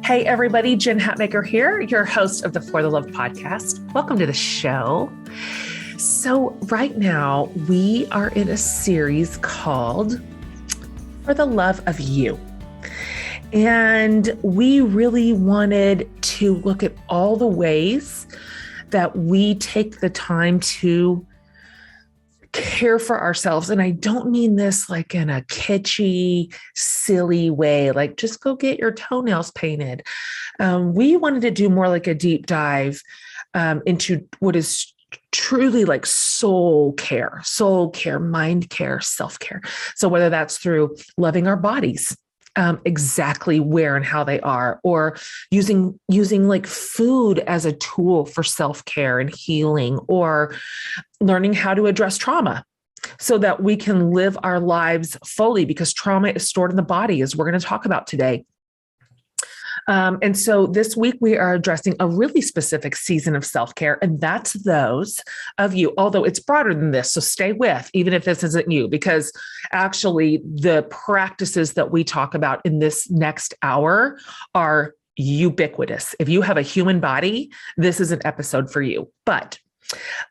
Hey everybody, Jen Hatmaker here, your host of the For the Love podcast. Welcome to the show. So right now we are in a series called For the Love of You. And we really wanted to look at all the ways that we take the time to care for ourselves. And I don't mean this like in a kitschy, silly way, like just go get your toenails painted. We wanted to do more like a deep dive into what is truly like soul care, mind care, self-care. So whether that's through loving our bodies, exactly where and how they are, or using like food as a tool for self-care and healing, or learning how to address trauma so that we can live our lives fully, because trauma is stored in the body, as we're going to talk about today. And so this week we are addressing a really specific season of self-care, and that's those of you, although it's broader than this. So stay with, even if this isn't you, because actually the practices that we talk about in this next hour are ubiquitous. If you have a human body, this is an episode for you. But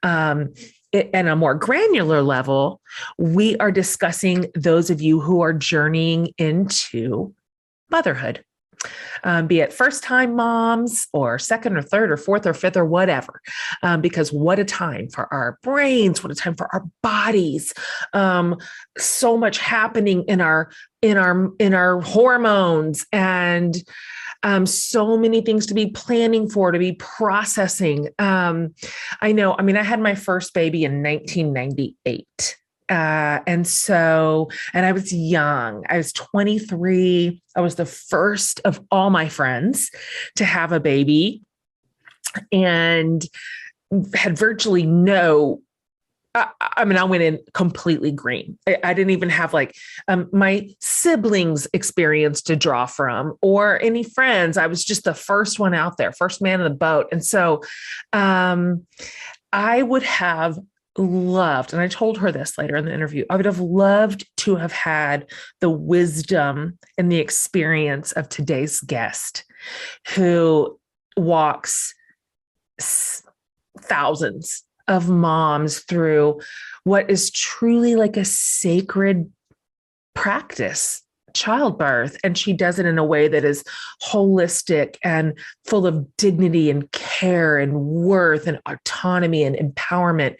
at a more granular level, we are discussing those of you who are journeying into motherhood. Be it first-time moms or second or third or fourth or fifth or whatever, because what a time for our brains, what a time for our bodies. So much happening in our hormones, and so many things to be planning for, to be processing. I had my first baby in 1998. And I was young. I was 23. I was the first of all my friends to have a baby, and had virtually no, I went in completely green. I didn't even have my siblings' experience to draw from, or any friends. I was just the first one out there, first man in the boat. And so, I would have loved, and I told her this later in the interview, I would have loved to have had the wisdom and the experience of today's guest, who walks thousands of moms through what is truly like a sacred practice, childbirth. And she does it in a way that is holistic and full of dignity and care and worth and autonomy and empowerment,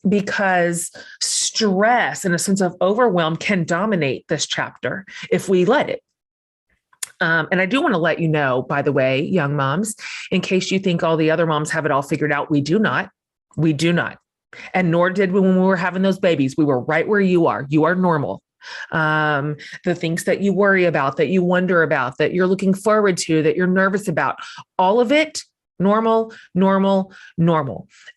because stress and a sense of overwhelm can dominate this chapter if we let it. And I do want to let you know, by the way, young moms, in case you think all the other moms have it all figured out, we do not. We do not. And nor did we when we were having those babies. We were right where you are. You are normal. The things that you worry about, that you wonder about, that you're looking forward to, that you're nervous about, all of it, normal.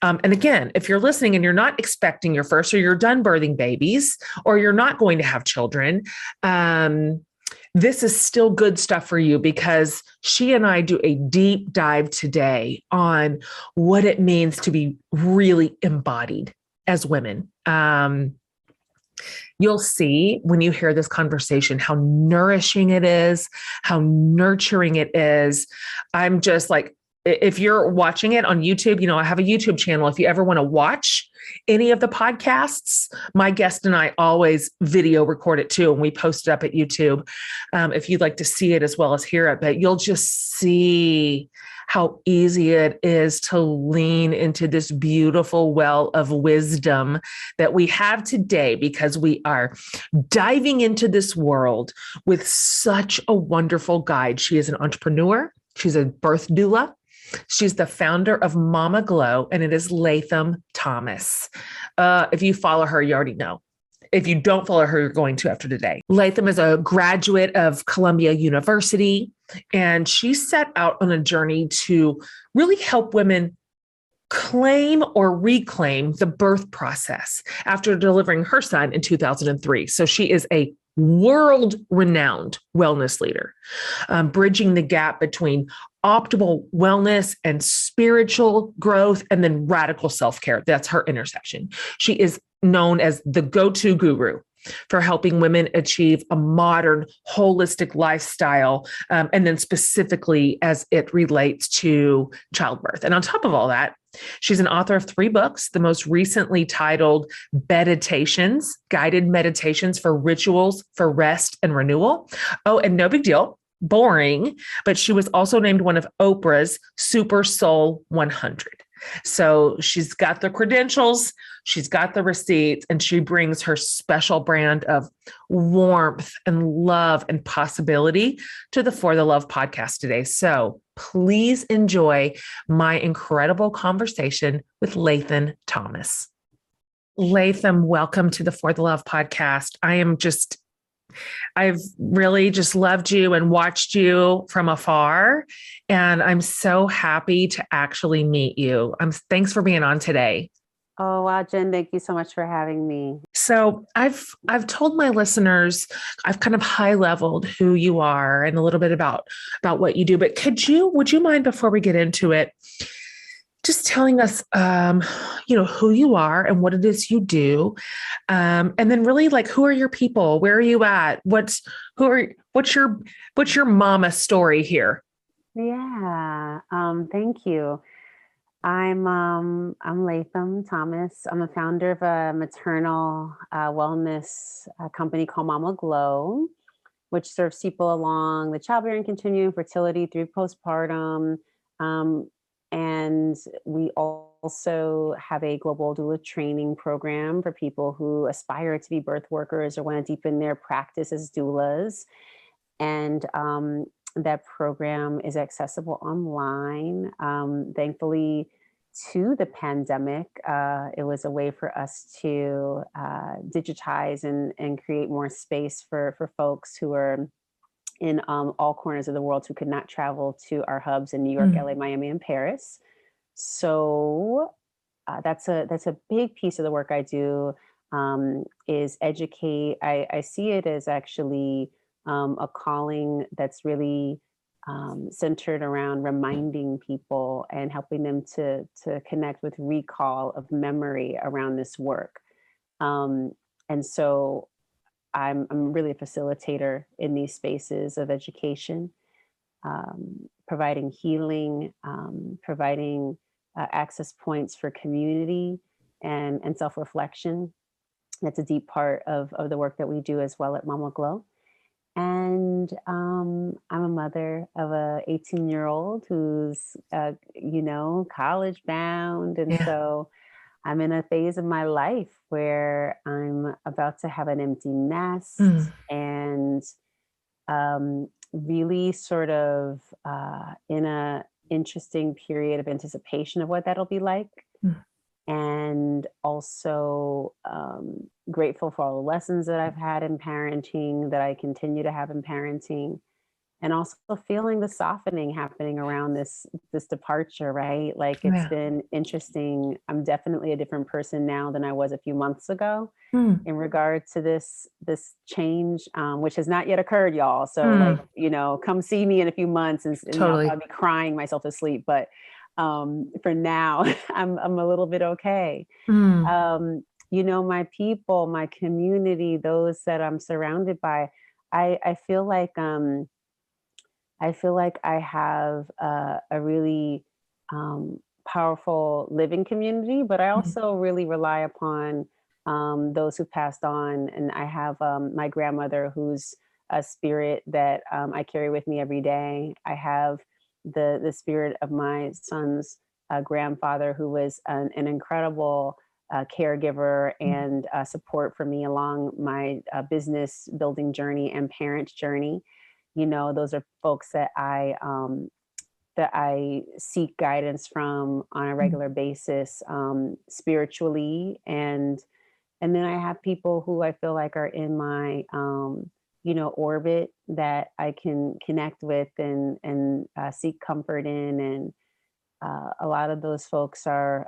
And again, if you're listening and you're not expecting your first, or you're done birthing babies, or you're not going to have children, this is still good stuff for you, because she and I do a deep dive today on what it means to be really embodied as women. You'll see when you hear this conversation how nourishing it is, how nurturing it is. I'm just like, if you're watching it on YouTube, I have a YouTube channel. If you ever want to watch any of the podcasts, my guest and I always video record it too, and we post it up at YouTube. If you'd like to see it as well as hear it, but you'll just see how easy it is to lean into this beautiful well of wisdom that we have today, because we are diving into this world with such a wonderful guide. She is an entrepreneur. She's a birth doula. She's the founder of Mama Glow, and it is Latham Thomas. If you follow her, you already know. If you don't follow her, you're going to after today. Latham is a graduate of Columbia University, and she set out on a journey to really help women claim or reclaim the birth process after delivering her son in 2003. So she is a world-renowned wellness leader, bridging the gap between optimal wellness and spiritual growth, and then radical self-care. That's her intersection. She is known as the go-to guru for helping women achieve a modern, holistic lifestyle, and then specifically as it relates to childbirth. And on top of all that, she's an author of 3 books, the most recently titled Meditations, Guided Meditations for Rituals for Rest and Renewal. Oh, and no big deal, boring, but she was also named one of Oprah's Super Soul 100. So she's got the credentials, she's got the receipts, and she brings her special brand of warmth and love and possibility to the For the Love podcast today. So please enjoy my incredible conversation with Latham Thomas. Latham, welcome to the For the Love podcast. I've really just loved you and watched you from afar, and I'm so happy to actually meet you. Thanks for being on today. Oh, wow, Jen, thank you so much for having me. So I've told my listeners, I've kind of high leveled who you are and a little bit about what you do, but would you mind, before we get into it, just telling us, who you are and what it is you do. And then really, like, who are your people? Where are you at? What's your mama story here? Yeah. Thank you. I'm Latham Thomas. I'm a founder of a maternal wellness company called Mama Glow, which serves people along the childbearing continuum, fertility through postpartum. And we also have a global doula training program for people who aspire to be birth workers or want to deepen their practice as doulas. And that program is accessible online. Thankfully, to the pandemic, it was a way for us to digitize and create more space for folks who are in all corners of the world who could not travel to our hubs in New York, LA, Miami, and Paris. So that's a big piece of the work I do, is educate. I see it as actually a calling that's really centered around reminding people and helping them to connect with recall of memory around this work. And so I'm really a facilitator in these spaces of education, providing healing, providing access points for community and self-reflection. That's a deep part of the work that we do as well at Mama Glow. And I'm a mother of a 18-year-old who's, college bound. And so I'm in a phase of my life where I'm about to have an empty nest and really sort of in a interesting period of anticipation of what that'll be like. And also grateful for all the lessons that I've had in parenting, that I continue to have in parenting, and also feeling the softening happening around this departure, right? Like it's been interesting. I'm definitely a different person now than I was a few months ago in regard to this change, which has not yet occurred, y'all. So come see me in a few months and Totally. I'll be crying myself to sleep. But for now, I'm a little bit okay. My people, my community, those that I'm surrounded by, I feel like I have a really powerful living community, but I also really rely upon those who passed on. And I have my grandmother, who's a spirit that I carry with me every day. I have the spirit of my son's grandfather, who was an incredible caregiver and support for me along my business building journey and parent journey. Those are folks that I seek guidance from on a regular basis, spiritually. And then I have people who I feel like are in my, orbit that I can connect with and seek comfort in. And a lot of those folks are,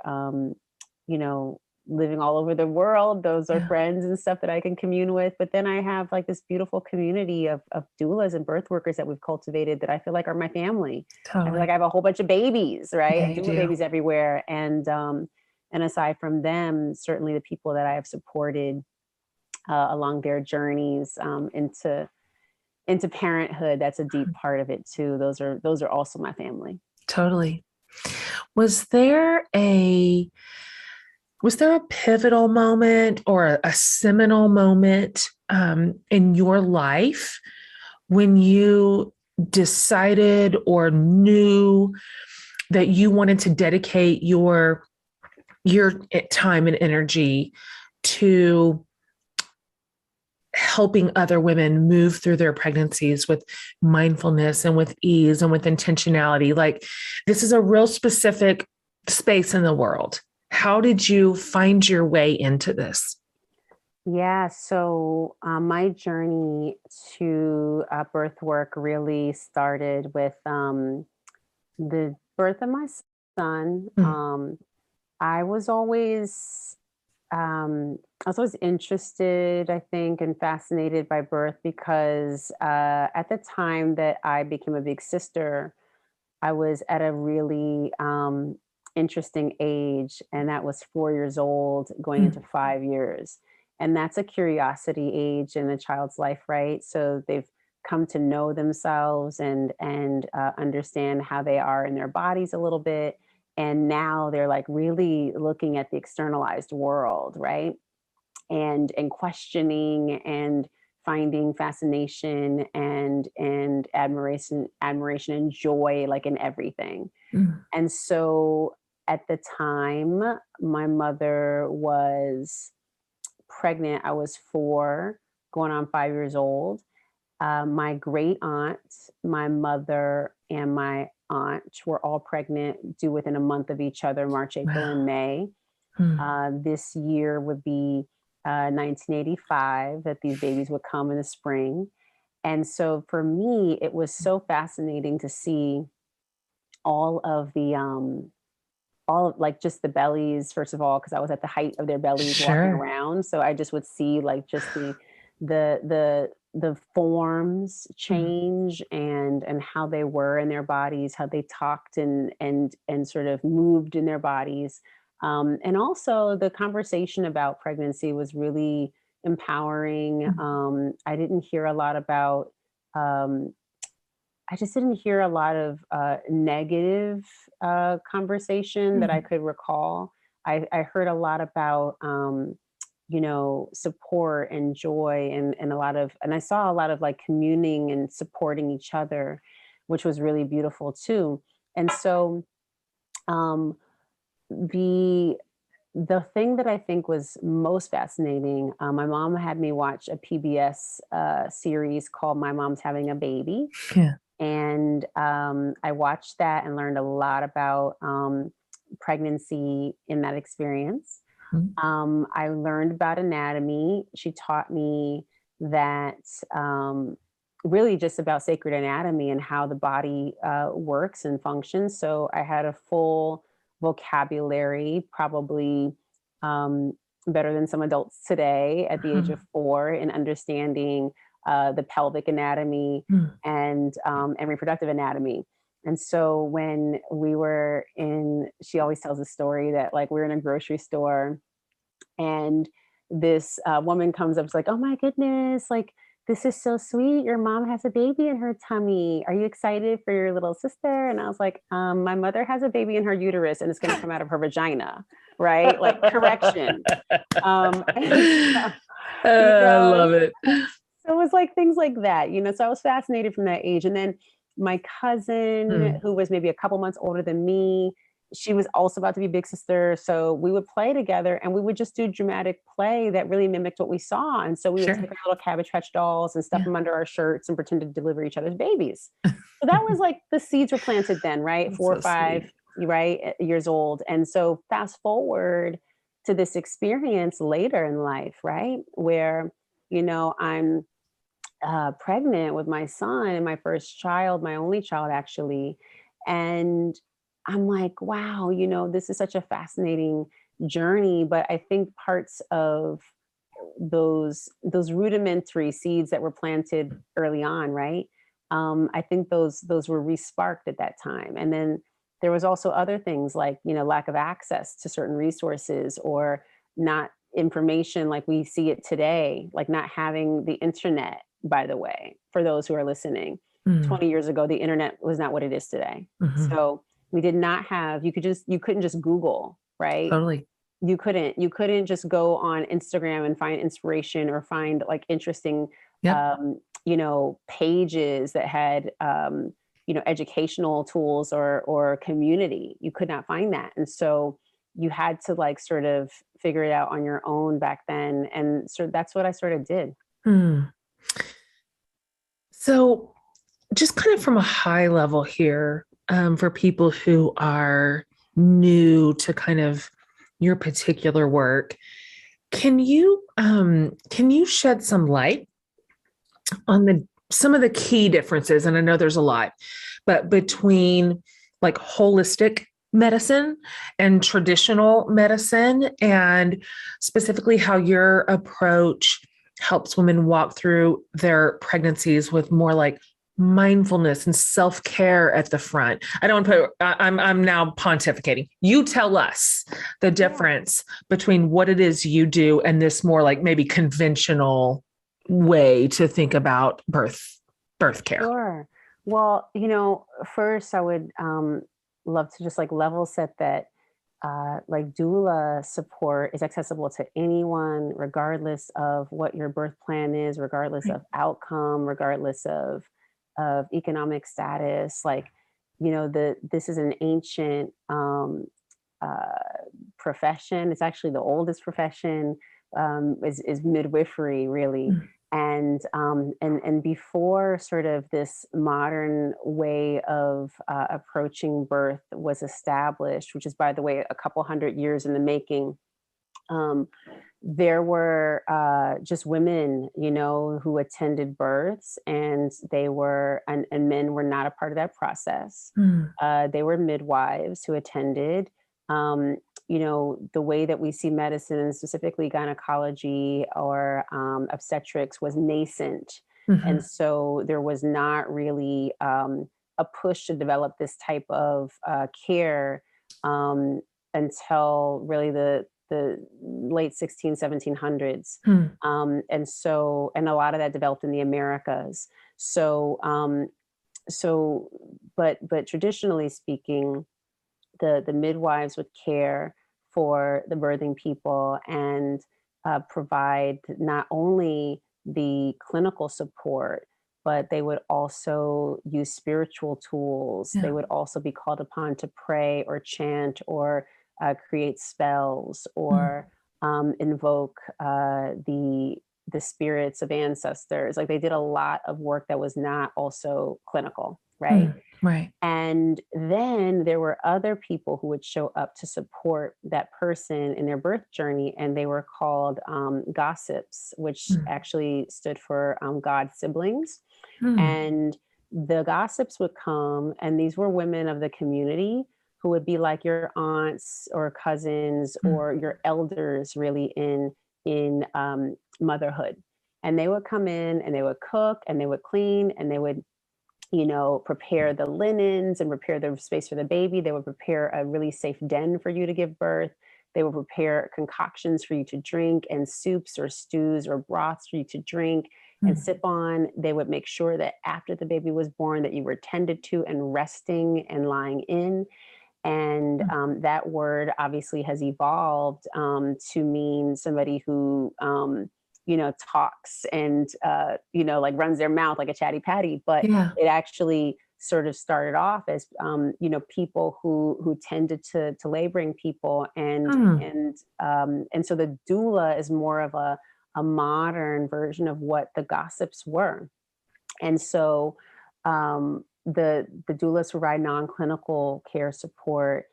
living all over the world. Those are friends and stuff that I can commune with. But then I have like this beautiful community of doulas and birth workers that we've cultivated that I feel like are my family. Totally. I feel like I have a whole bunch of babies, right? Yeah, I have doula babies everywhere. And aside from them, certainly the people that I have supported along their journeys into parenthood. That's a deep part of it too. Those are also my family. Totally. Was there a pivotal moment or a seminal moment in your life when you decided or knew that you wanted to dedicate your time and energy to helping other women move through their pregnancies with mindfulness and with ease and with intentionality? Like, this is a real specific space in the world. How did you find your way into this? Yeah, so my journey to birth work really started with the birth of my son. Mm. I was always I was always interested, I think, and fascinated by birth because at the time that I became a big sister, I was at a really interesting age, and that was 4 years old, going into Mm. 5 years. And that's a curiosity age in a child's life, right? So they've come to know themselves and understand how they are in their bodies a little bit. And now they're like really looking at the externalized world, right? And questioning and finding fascination and admiration and joy like in everything. Mm. And so at the time my mother was pregnant, I was 4 going on 5 years old. My great aunt, my mother, and my aunt were all pregnant, due within a month of each other, March, April, Wow. and May. Mm. This year would be 1985 that these babies would come in the spring. And so for me, it was so fascinating to see all of the, all of like just the bellies, first of all, because I was at the height of their bellies walking Sure. around. So I just would see like just the forms Mm. change and how they were in their bodies, how they talked and sort of moved in their bodies. And also the conversation about pregnancy was really empowering. Mm. I didn't hear a lot about um, I just didn't hear a lot of negative conversation that I Mm. could recall. I heard a lot about, support and joy and a lot of, and I saw a lot of like communing and supporting each other, which was really beautiful too. And so um, the the thing that I think was most fascinating, my mom had me watch a PBS series called My Mom's Having a Baby, Yeah. and I watched that and learned a lot about pregnancy in that experience. Mm. I learned about anatomy. She taught me that really just about sacred anatomy and how the body works and functions. So I had a full vocabulary, probably um, better than some adults today at the age of Mm. 4, in understanding the pelvic anatomy Mm. and reproductive anatomy. And so when we were in, she always tells a story that like we were in a grocery store and this woman comes up, it's like, oh my goodness, like this is so sweet. Your mom has a baby in her tummy. Are you excited for your little sister? And I was like, my mother has a baby in her uterus and it's going to come out of her vagina, right? Like correction. And so, you I know, love it. so it was like things like that, so I was fascinated from that age. And then my cousin, Mm. who was maybe a couple months older than me, she was also about to be big sister. So we would play together and we would just do dramatic play that really mimicked what we saw. And so we would Sure. take our little Cabbage Patch dolls and stuff Yeah. them under our shirts and pretend to deliver each other's babies. So that was like the seeds were planted then, right? That's 4 or so 5, sweet. right, years old. And so fast forward to this experience later in life, right? Where, I'm pregnant with my son and my first child, my only child actually. And I'm like, wow, this is such a fascinating journey. But I think parts of those rudimentary seeds that were planted early on, right? I think those were resparked at that time. And then there was also other things like, lack of access to certain resources or not information like we see it today, like not having the internet, by the way, for those who are listening. 20 years ago, the internet was not what it is today. Mm-hmm. So we did not have, you couldn't just Google, right? Totally. You couldn't just go on Instagram and find inspiration or find like interesting, Yep. pages that had, educational tools or community. You could not find that. And so you had to like sort of figure it out on your own back then. And so that's what I sort of did. So just kind of from a high level here, for people who are new to kind of your particular work, can you shed some light on some of the key differences? And I know there's a lot, but between like holistic medicine and traditional medicine, and specifically how your approach helps women walk through their pregnancies with more like mindfulness and self-care at the front. I don't put, I'm now pontificating. You tell us the difference between what it is you do and this more like maybe conventional way to think about birth care. Sure. Well, first I would love to just like level set that like doula support is accessible to anyone, regardless of what your birth plan is, regardless of outcome, regardless of economic status. Like, this is an ancient profession. It's actually the oldest profession, is midwifery, really. And before sort of this modern way of approaching birth was established, which is, by the way, a couple hundred years in the making, there were just women, who attended births, and and men were not a part of that process. They were midwives who attended. The way that we see medicine, specifically gynecology or obstetrics, was nascent. And so there was not really a push to develop this type of care until really the late 1700s. And a lot of that developed in the Americas. But traditionally speaking, the midwives would care for the birthing people and provide not only the clinical support, but they would also use spiritual tools. They would also be called upon to pray or chant or create spells or invoke the spirits of ancestors. Like, they did a lot of work that was not also clinical, right? Right. And then there were other people who would show up to support that person in their birth journey, and they were called gossips, which actually stood for God siblings. And the gossips would come, and these were women of the community who would be like your aunts or cousins or your elders, really, in motherhood. And they would come in and they would cook and they would clean and they would prepare the linens and prepare the space for the baby. They would prepare a really safe den for you to give birth. They would prepare concoctions for you to drink, and soups or stews or broths for you to drink and sip on. They would make sure that after the baby was born that you were tended to and resting and lying in. And that word obviously has evolved to mean somebody who talks and, like runs their mouth like a chatty patty, but it actually sort of started off as, people who tended to laboring people. And so the doula is more of a modern version of what the gossips were. And so the doulas provide non-clinical care support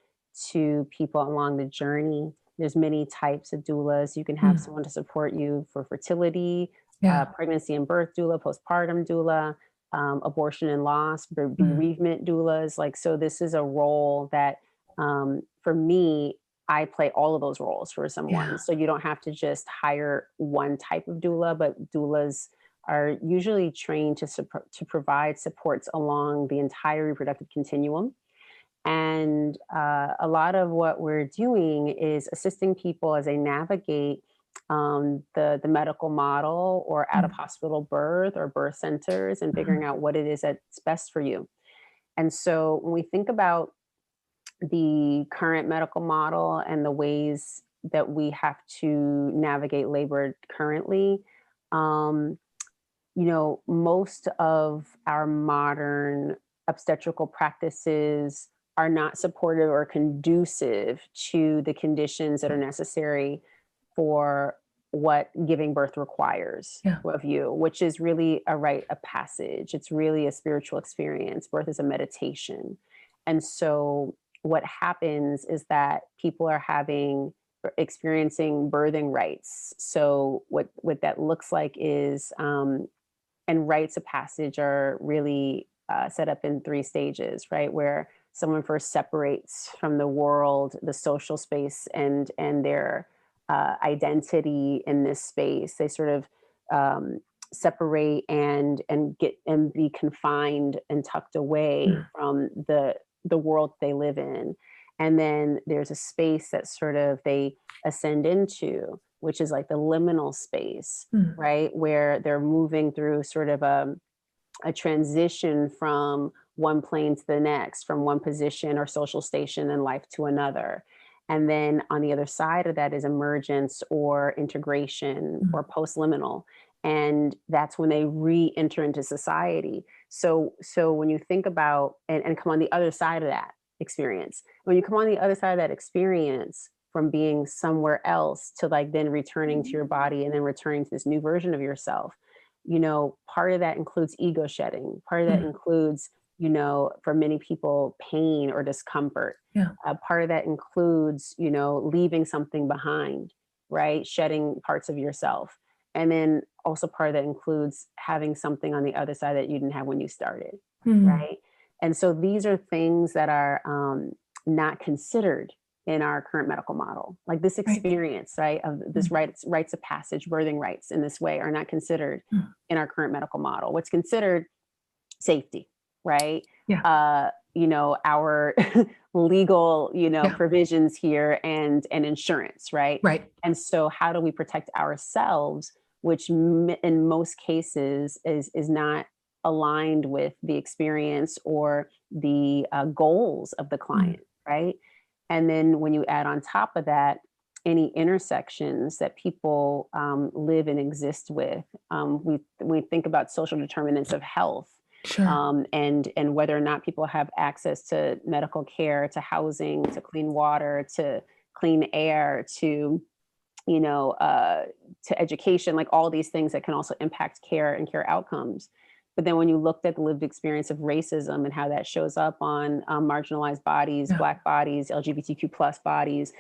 to people along the journey. There's many types of doulas. You can have someone to support you for fertility, pregnancy and birth doula, postpartum doula, abortion and loss, bereavement doulas. Like, so this is a role that, for me, I play all of those roles for someone. So you don't have to just hire one type of doula, but doulas are usually trained to provide supports along the entire reproductive continuum. And a lot of what we're doing is assisting people as they navigate the medical model or out of hospital birth or birth centers and figuring out what it is that's best for you. And so when we think about the current medical model and the ways that we have to navigate labor currently, um, most of our modern obstetrical practices are not supportive or conducive to the conditions that are necessary for what giving birth requires Yeah. of you, which is really a rite of passage. It's really a spiritual experience. Birth is a meditation. And so what happens is that people are experiencing birthing rites. So what that looks like is and rites of passage are really set up in three stages, right? Where someone first separates from the world, the social space, and their identity in this space. They sort of separate and get and be confined and tucked away from the world they live in. And then there's a space that sort of they ascend into, which is like the liminal space, right? Where they're moving through sort of a transition from one plane to the next, from one position or social station in life to another. And then on the other side of that is emergence or integration or post-liminal. And that's when they re-enter into society. So when you think about and come on the other side of that experience, when you come on the other side of that experience from being somewhere else to like then returning to your body and then returning to this new version of yourself, part of that includes ego shedding. Part of that includes, for many people, pain or discomfort. Yeah. Part of that includes, leaving something behind, right? Shedding parts of yourself. And then also part of that includes having something on the other side that you didn't have when you started, right? And so these are things that are not considered in our current medical model. Like this experience, right, of this rites of passage, birthing rites in this way are not considered in our current medical model. What's considered safety, right? Yeah. Our legal, provisions here and insurance, right? Right. And so how do we protect ourselves, which in most cases is not aligned with the experience or the goals of the client, right? And then when you add on top of that, any intersections that people live and exist with, we think about social determinants of health. Sure. And whether or not people have access to medical care, to housing, to clean water, to clean air, to education, like all these things that can also impact care and care outcomes. But then when you looked at the lived experience of racism and how that shows up on marginalized bodies, Black bodies, LGBTQ plus bodies,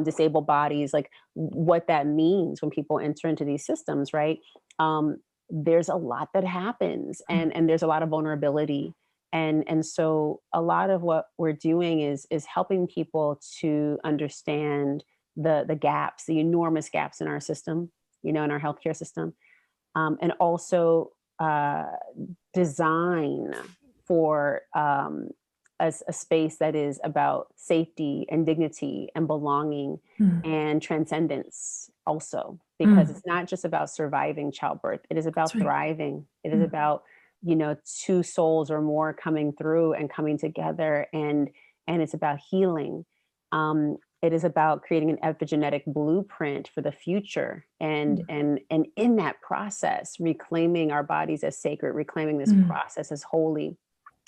disabled bodies, like what that means when people enter into these systems, right? There's a lot that happens and there's a lot of vulnerability. And so a lot of what we're doing is helping people to understand the gaps, the enormous gaps in our system, in our healthcare system, and also design for a space that is about safety and dignity and belonging and transcendence also, because it's not just about surviving childbirth. It is about thriving. It is about, two souls or more coming through and coming together, and it's about healing. It is about creating an epigenetic blueprint for the future, and in that process, reclaiming our bodies as sacred, reclaiming this process as holy.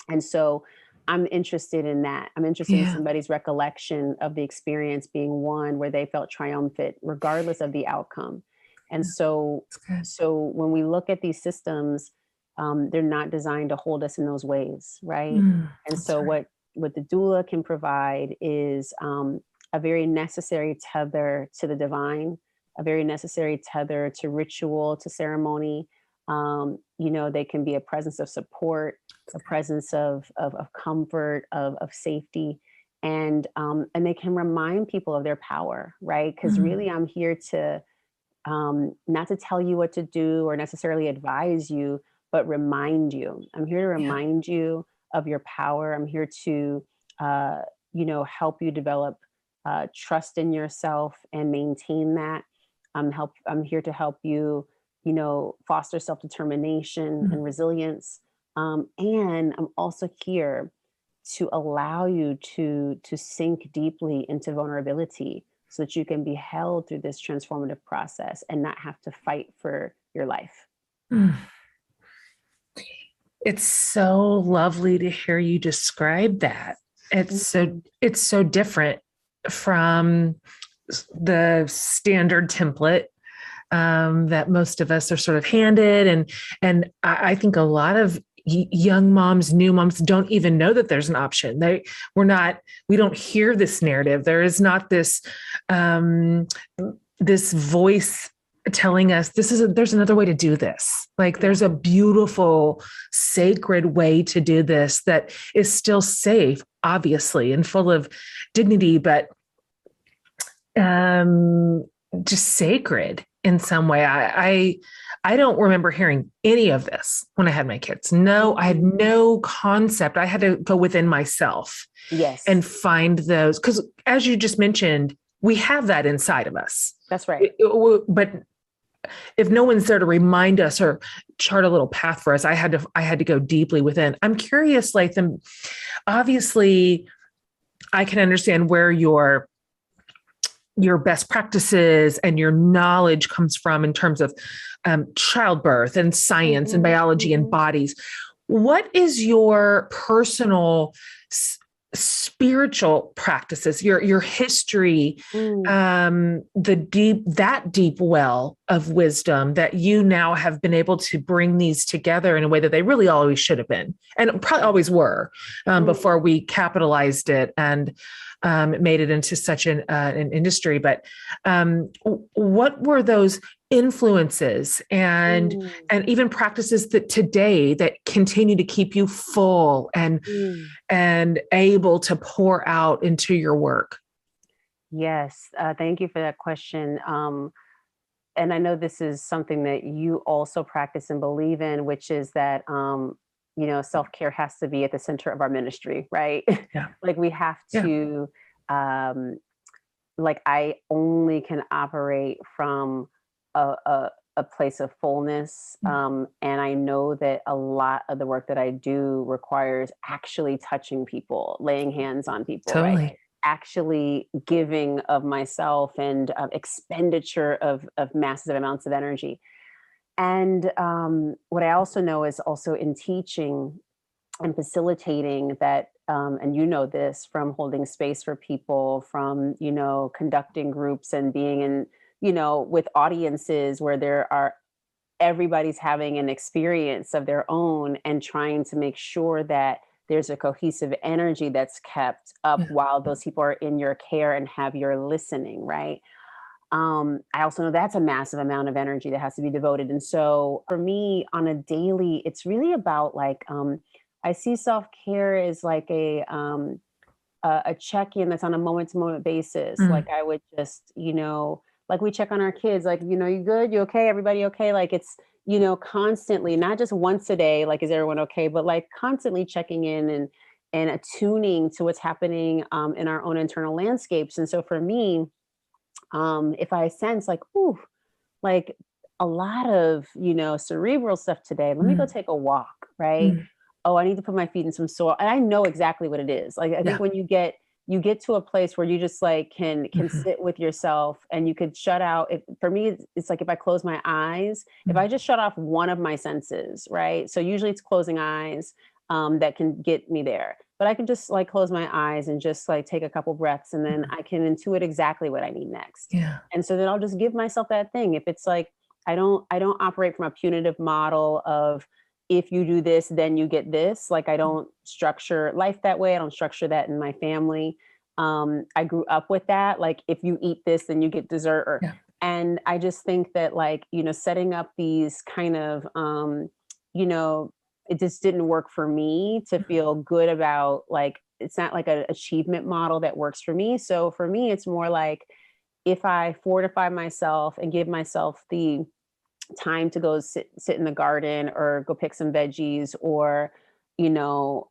And so I'm interested in that. I'm interested in somebody's recollection of the experience being one where they felt triumphant, regardless of the outcome. And so when we look at these systems, they're not designed to hold us in those ways, right? And so what the doula can provide is a very necessary tether to the divine, a very necessary tether to ritual, to ceremony. They can be a presence of support, a presence of comfort, of safety, and they can remind people of their power, right? Because really, I'm here to not to tell you what to do or necessarily advise you, but remind you. I'm here to remind you of your power. I'm here to help you develop trust in yourself and maintain that. I'm here to help you, you know, foster self-determination and resilience. And I'm also here to allow you to sink deeply into vulnerability so that you can be held through this transformative process and not have to fight for your life. Mm. It's so lovely to hear you describe that. It's so different from the standard template that most of us are sort of handed, and I think a lot of young moms, new moms, don't even know that there's an option. We don't hear this narrative. There is not this this voice telling us there's another way to do this. Like there's a beautiful, sacred way to do this that is still safe, obviously, and full of dignity, but just sacred in some way. I don't remember hearing any of this when I had my kids. No, I had no concept. I had to go within myself and find those, because as you just mentioned, we have that inside of us. That's right. But if no one's there to remind us or chart a little path for us, I had to go deeply within. I'm curious, Latham, obviously I can understand where your best practices and your knowledge comes from in terms of childbirth and science and biology and bodies. What is your personal spiritual practices, your history, that deep well of wisdom that you now have been able to bring these together in a way that they really always should have been, and probably always were, before we capitalized it and made it into such an industry. But what were those influences and even practices that today that continue to keep you full and able to pour out into your work? Yes, thank you for that question. And I know this is something that you also practice and believe in, which is that you know, self-care has to be at the center of our ministry, right? Yeah. Like we have to, like I only can operate from a place of fullness. And I know that a lot of the work that I do requires actually touching people, laying hands on people, Totally. right? Actually giving of myself and expenditure of massive amounts of energy. And what I also know is also in teaching and facilitating that, and you know this from holding space for people, from, you know, conducting groups and being in, you know, with audiences where everybody's having an experience of their own and trying to make sure that there's a cohesive energy that's kept up while those people are in your care and have your listening, right? I also know that's a massive amount of energy that has to be devoted. And so for me on a daily, it's really about like, I see self-care as like a check-in that's on a moment-to-moment basis. Like I would just, you know, like we check on our kids, like, you know, you good? You okay? Everybody okay? Like it's, you know, constantly, not just once a day, like, is everyone okay? But like constantly checking in and attuning to what's happening in our own internal landscapes. And so for me, if I sense like, ooh, like a lot of, you know, cerebral stuff today, let me go take a walk, right? Oh, I need to put my feet in some soil. And I know exactly what it is. Like, I think when you get to a place where you just like can sit with yourself and you could shut out. For me, it's like if I close my eyes, if I just shut off one of my senses, right? So usually it's closing eyes that can get me there. But I can just like close my eyes and just like take a couple breaths, and then I can intuit exactly what I need next. Yeah. And so then I'll just give myself that thing. If it's like, I don't operate from a punitive model of, if you do this, then you get this. Like I don't structure life that way. I don't structure that in my family. I grew up with that. Like if you eat this, then you get dessert. And I just think that like, you know, setting up these kind of, you know, it just didn't work for me to feel good about, like, it's not like an achievement model that works for me. So for me, it's more like if I fortify myself and give myself the time to go sit in the garden or go pick some veggies, or, you know,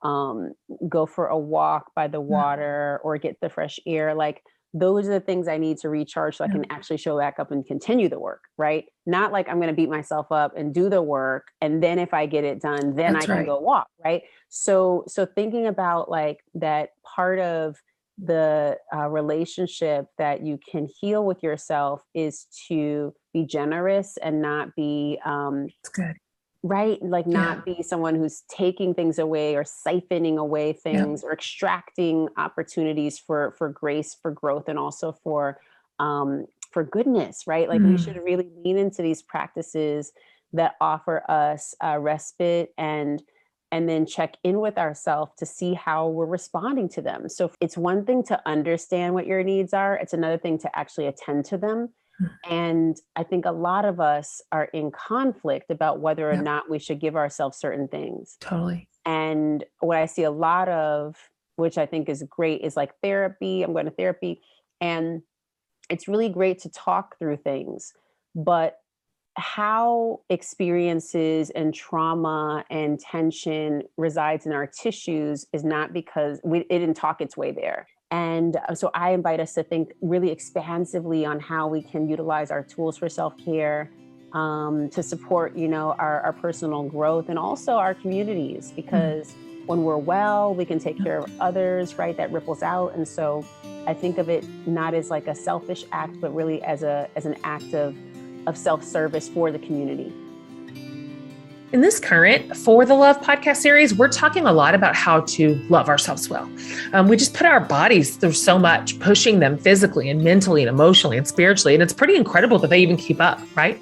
go for a walk by the water or get the fresh air, like those are the things I need to recharge so I can actually show back up and continue the work, right? Not like I'm going to beat myself up and do the work, and then if I get it done, then I can go walk, right? So thinking about like that part of the relationship that you can heal with yourself is to be generous and not be That's good. right, like not be someone who's taking things away or siphoning away things or extracting opportunities for grace, for growth, and also for goodness, right? Like we should really lean into these practices that offer us respite, and then check in with ourselves to see how we're responding to them. So it's one thing to understand what your needs are. It's another thing to actually attend to them. And I think a lot of us are in conflict about whether or not we should give ourselves certain things. Totally. And what I see a lot of, which I think is great, is like therapy. I'm going to therapy, and it's really great to talk through things, but how experiences and trauma and tension resides in our tissues is not because it didn't talk its way there. And so I invite us to think really expansively on how we can utilize our tools for self-care to support, our personal growth and also our communities, because when we're well, we can take care of others, right? That ripples out. And so I think of it not as like a selfish act, but really as an act of self-service for the community. In this current For the Love podcast series, we're talking a lot about how to love ourselves well. We just put our bodies through so much, pushing them physically and mentally and emotionally and spiritually. And it's pretty incredible that they even keep up, right?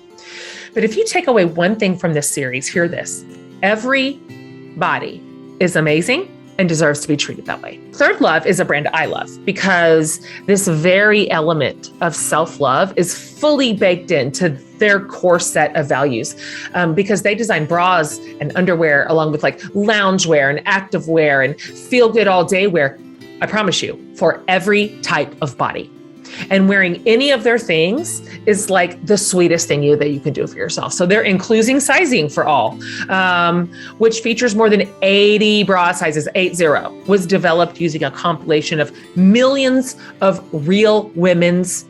But if you take away one thing from this series, hear this: every body is amazing and deserves to be treated that way. Third Love is a brand I love because this very element of self-love is fully baked into their core set of values, because they design bras and underwear along with like loungewear and activewear and feel good all day wear, I promise you, for every type of body. And wearing any of their things is like the sweetest thing that you can do for yourself. So they're including sizing for all, which features more than 80 bra sizes, 80, was developed using a compilation of millions of real women's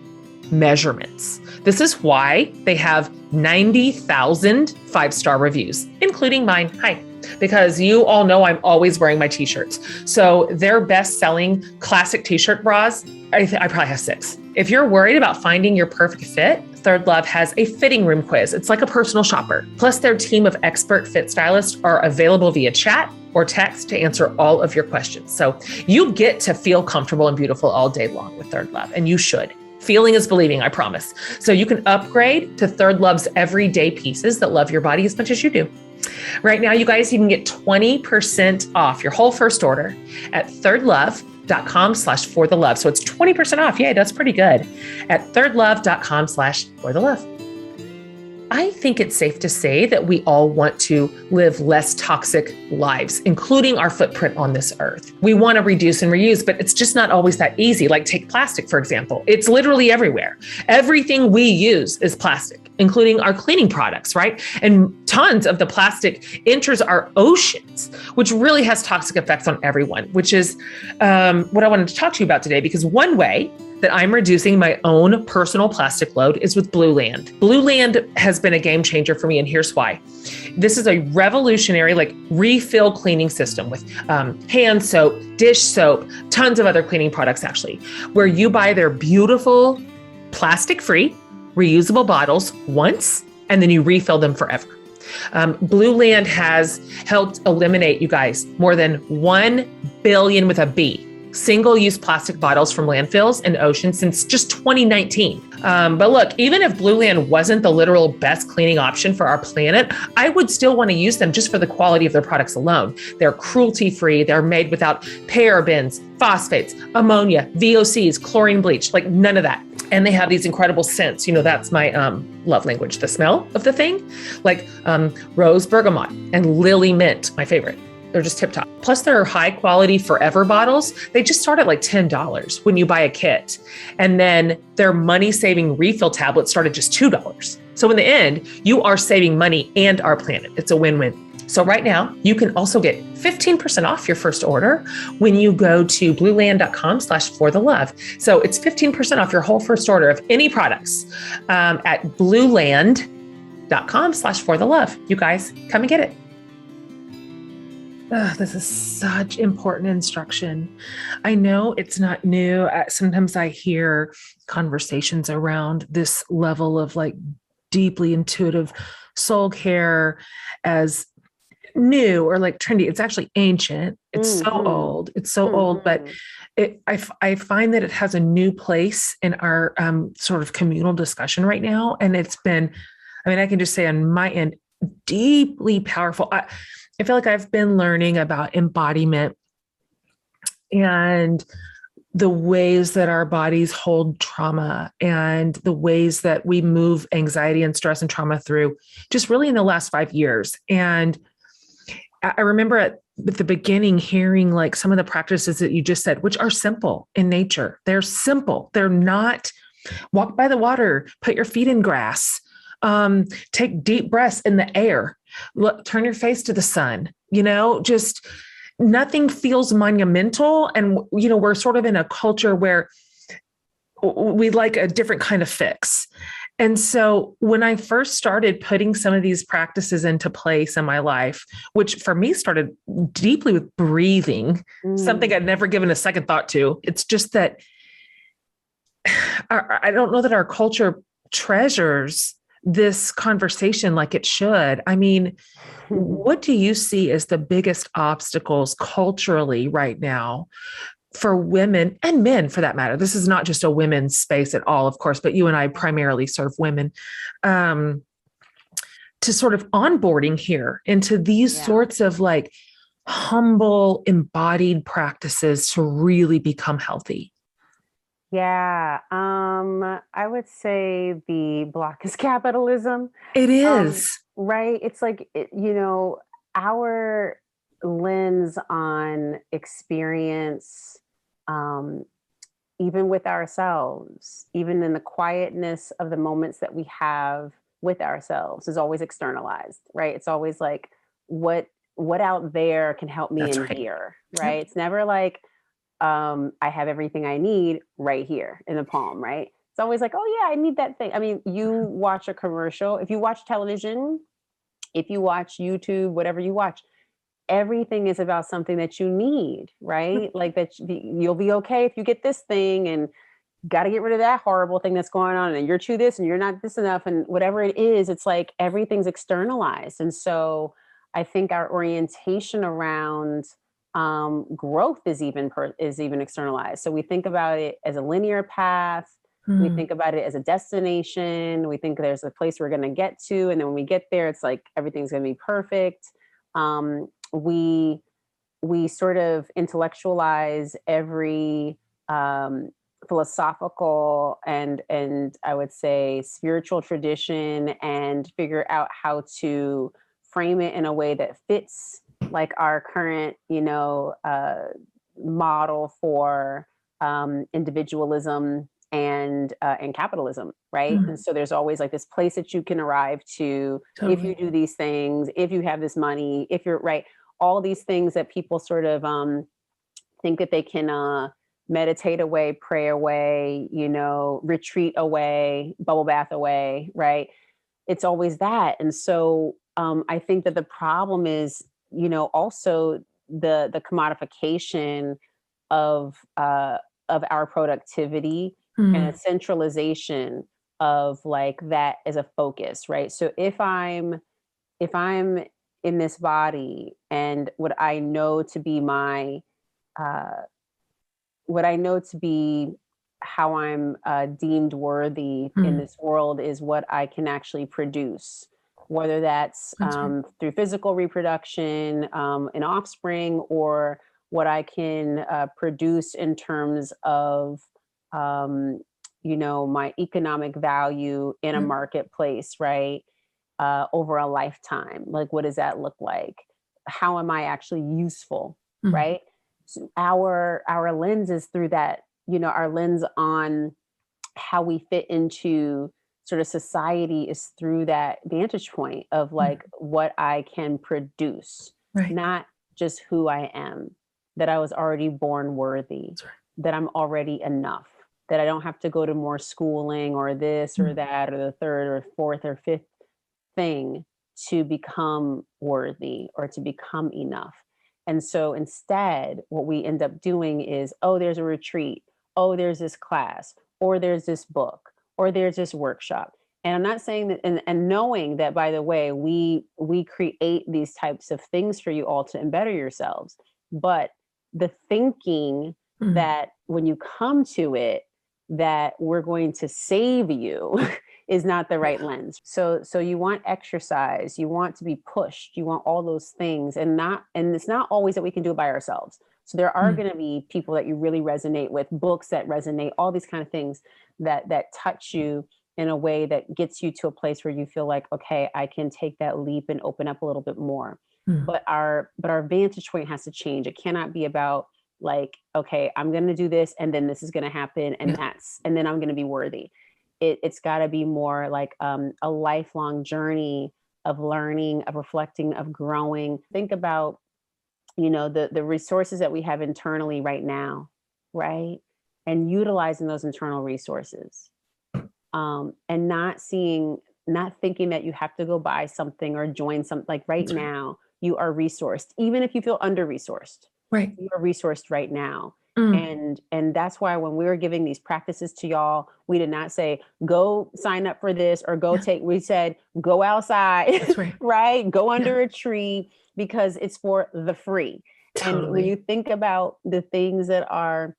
measurements. This is why they have 90,000 five-star reviews, including mine. Hi. Because you all know I'm always wearing my t-shirts. So their best-selling classic t-shirt bras, I probably have 6. If you're worried about finding your perfect fit, Third Love has a fitting room quiz. It's like a personal shopper. Plus, their team of expert fit stylists are available via chat or text to answer all of your questions. So you get to feel comfortable and beautiful all day long with Third Love, and you should. Feeling is believing, I promise. So you can upgrade to Third Love's everyday pieces that love your body as much as you do. Right now, you guys, you can get 20% off your whole first order at thirdlove.com/forthelove. So it's 20% off. Yay, that's pretty good. At thirdlove.com/forthelove. I think it's safe to say that we all want to live less toxic lives, including our footprint on this earth. We want to reduce and reuse, but it's just not always that easy. Like take plastic, for example. It's literally everywhere. Everything we use is plastic, including our cleaning products, right? And tons of the plastic enters our oceans, which really has toxic effects on everyone, which is what I wanted to talk to you about today, because one way that I'm reducing my own personal plastic load is with Blue Land. Blue Land has been a game changer for me, and here's why. This is a revolutionary refill cleaning system with hand soap, dish soap, tons of other cleaning products actually, where you buy their beautiful plastic-free reusable bottles once, and then you refill them forever. Blue Land has helped eliminate, you guys, more than 1 billion with a B single-use plastic bottles from landfills and oceans since just 2019. But look, even if Blue Land wasn't the literal best cleaning option for our planet, I would still want to use them just for the quality of their products alone. They're cruelty-free. They're made without parabens, phosphates, ammonia, VOCs, chlorine bleach, none of that. And they have these incredible scents. That's my love language, the smell of the thing, rose bergamot and lily mint, my favorite. They're just tip top. Plus they're high quality forever bottles. They just start at $10 when you buy a kit. And then their money saving refill tablets start at just $2. So in the end, you are saving money and our planet. It's a win-win. So right now, you can also get 15% off your first order when you go to blueland.com/forthelove. So it's 15% off your whole first order of any products at blueland.com/forthelove. You guys, come and get it. Oh, this is such important instruction. I know it's not new. Sometimes I hear conversations around this level of like deeply intuitive soul care as new or like trendy. It's actually ancient. It's so old. It's so old, but I find that it has a new place in our sort of communal discussion right now. And it's been, I can just say on my end, deeply powerful. I feel like I've been learning about embodiment and the ways that our bodies hold trauma and the ways that we move anxiety and stress and trauma through just really in the last 5 years. And I remember at the beginning hearing like some of the practices that you just said, which are simple in nature. They're simple. They're not walk by the water, put your feet in grass, take deep breaths in the air, turn your face to the sun, just nothing feels monumental. And, we're sort of in a culture where we like a different kind of fix. And so when I first started putting some of these practices into place in my life, which for me started deeply with breathing, something I'd never given a second thought to. It's just that I don't know that our culture treasures this conversation like it should. What do you see as the biggest obstacles culturally right now for women and men for that matter? This is not just a women's space at all, of course, but you and I primarily serve women, to sort of onboarding here into these sorts of like humble embodied practices to really become healthy. Yeah. I would say the block is capitalism. It is. Right. It's like, our lens on experience, even with ourselves, even in the quietness of the moments that we have with ourselves is always externalized, right? It's always like, what out there can help me in here, right? Yep. It's never like, I have everything I need right here in the palm, right? It's always like, oh yeah, I need that thing. You watch a commercial, if you watch television, if you watch YouTube, whatever you watch, everything is about something that you need, right? Like that you'll be okay if you get this thing and got to get rid of that horrible thing that's going on. And you're to this and you're not this enough. And whatever it is, it's like everything's externalized. And so I think our orientation around growth is even externalized. So we think about it as a linear path. We think about it as a destination. We think there's a place we're going to get to. And then when we get there, it's like, everything's going to be perfect. We sort of intellectualize every, philosophical and I would say spiritual tradition and figure out how to frame it in a way that fits like our current, model for individualism and capitalism, right? And so there's always like this place that you can arrive to if you do these things, if you have this money, if you're right, all these things that people sort of think that they can meditate away, pray away, retreat away, bubble bath away, right? It's always that. And so I think that the problem is, also the commodification of our productivity and a centralization of like that as a focus, right? So if I'm in this body and what I know to be how I'm deemed worthy in this world is what I can actually produce, whether that's through physical reproduction, an offspring, or what I can produce in terms of, my economic value in a marketplace, right? Over a lifetime. Like, what does that look like? How am I actually useful, right? So our lens is through that, our lens on how we fit into sort of society is through that vantage point of like what I can produce, Right. not just who I am, that I was already born worthy, That's right. that I'm already enough, that I don't have to go to more schooling or this or that or the third or fourth or fifth thing to become worthy or to become enough. And so instead, what we end up doing is, oh, there's a retreat, oh, there's this class, or there's this book, or there's this workshop. And I'm not saying that, and knowing that, by the way, we create these types of things for you all to better yourselves. But the thinking that when you come to it, that we're going to save you is not the right lens. So you want exercise, you want to be pushed, you want all those things, and it's not always that we can do it by ourselves. So there are going to be people that you really resonate with, books that resonate, all these kind of things that touch you in a way that gets you to a place where you feel like, okay, I can take that leap and open up a little bit more. But our vantage point has to change. It cannot be about like, okay, I'm going to do this and then this is going to happen and and then I'm going to be worthy. It's got to be more like a lifelong journey of learning, of reflecting, of growing. Think about, the resources that we have internally right now, right? And utilizing those internal resources, and not thinking that you have to go buy something or join something. Like right now, you are resourced, even if you feel under-resourced. Right. You are resourced right now. And that's why when we were giving these practices to y'all, we did not say, go sign up for this or we said, go outside, That's right. right? Go under a tree, because it's for the free. Totally. And when you think about the things that are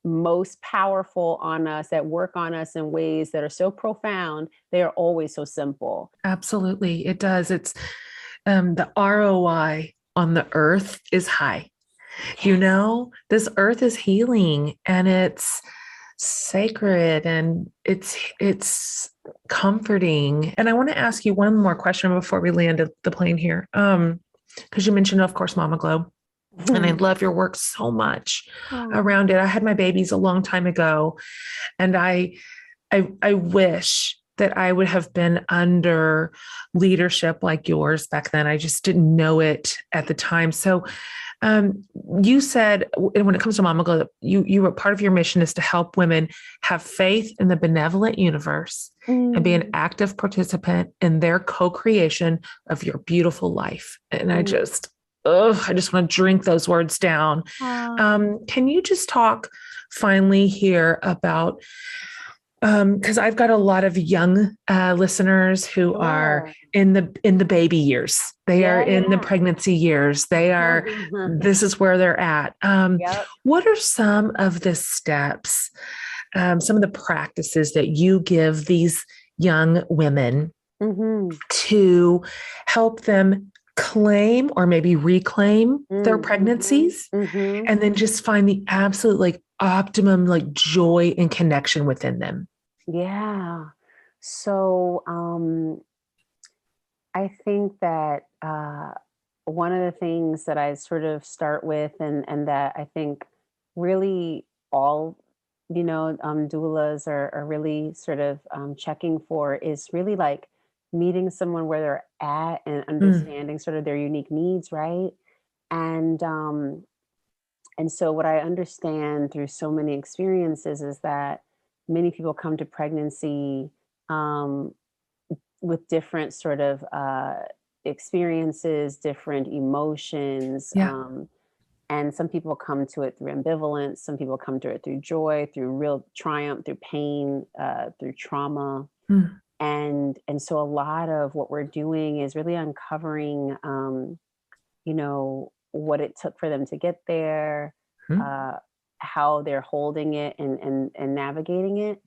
most powerful on us, that work on us in ways that are so profound, they are always so simple. Absolutely. It does. It's the ROI on the earth is high. This earth is healing and it's sacred and it's comforting. And I want to ask you one more question before we land the plane here. Because you mentioned, of course, Mama Glow. And I love your work so much around it. I had my babies a long time ago, and I wish that I would have been under leadership like yours back then. I just didn't know it at the time. So you said, when it comes to Mama Glow, you were part of your mission is to help women have faith in the benevolent universe and be an active participant in their co-creation of your beautiful life. And I just want to drink those words down. Can you just talk finally here about, because I've got a lot of young listeners who are in the baby years. They are in the pregnancy years. They are, this is where they're at. What are some of the steps, some of the practices that you give these young women to help them claim or maybe reclaim their pregnancies and then just find the absolute like optimum like joy and connection within them? Yeah. So I think that one of the things that I sort of start with and that I think really all, doulas are really sort of checking for is really like meeting someone where they're at and understanding sort of their unique needs, right? And so what I understand through so many experiences is that many people come to pregnancy with different sort of experiences, different emotions. And some people come to it through ambivalence. Some people come to it through joy, through real triumph, through pain, through trauma. And so a lot of what we're doing is really uncovering, what it took for them to get there, how they're holding it and navigating it.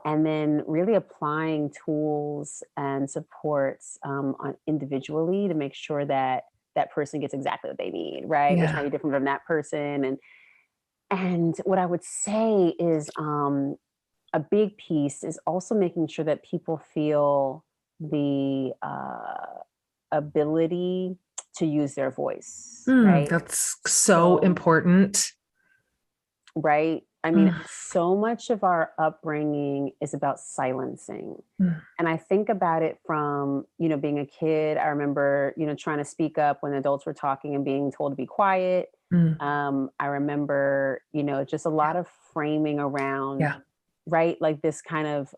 And then really applying tools and supports individually to make sure that that person gets exactly what they need, right? They're trying to be different from that person. And what I would say is a big piece is also making sure that people feel the ability to use their voice, right? That's so important. Right. I mean, so much of our upbringing is about silencing. And I think about it from, being a kid. I remember, trying to speak up when adults were talking and being told to be quiet. I remember, just a lot of framing around, Yeah. right? Like this kind of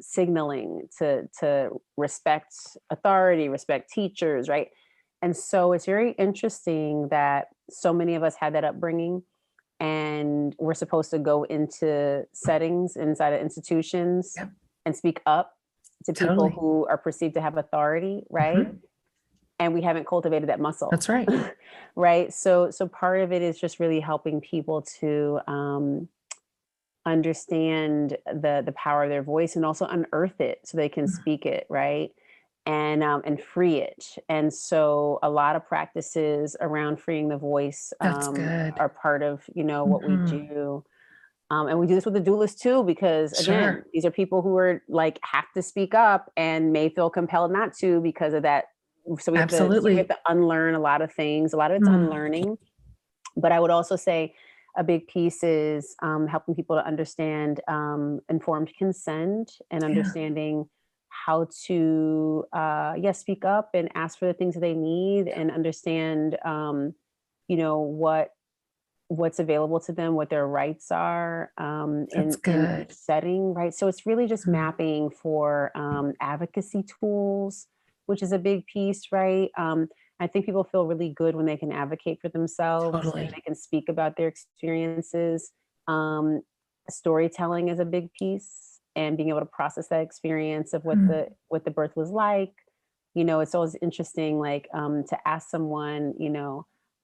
signaling to respect authority, respect teachers, right? And so it's very interesting that so many of us had that upbringing, and we're supposed to go into settings inside of institutions Yep. and speak up to people Totally. who are perceived to have authority, right? And we haven't cultivated that muscle. That's right. Right. So part of it is just really helping people to understand the power of their voice, and also unearth it so they can speak it, right? And free it. And so a lot of practices around freeing the voice That's good. are part of, what we do. And we do this with the doulas too, because again, Sure. these are people who are like have to speak up and may feel compelled not to because of that. So we have Absolutely. to unlearn a lot of things. A lot of it's unlearning. But I would also say a big piece is helping people to understand informed consent, and understanding how to speak up and ask for the things that they need, and understand what's available to them, what their rights are That's in each good. setting, right? So it's really just mapping for advocacy tools, which is a big piece, right? I think people feel really good when they can advocate for themselves and Totally. they can speak about their experiences. Um, Storytelling is a big piece, and being able to process that experience of what the birth was like. It's always interesting, like to ask someone,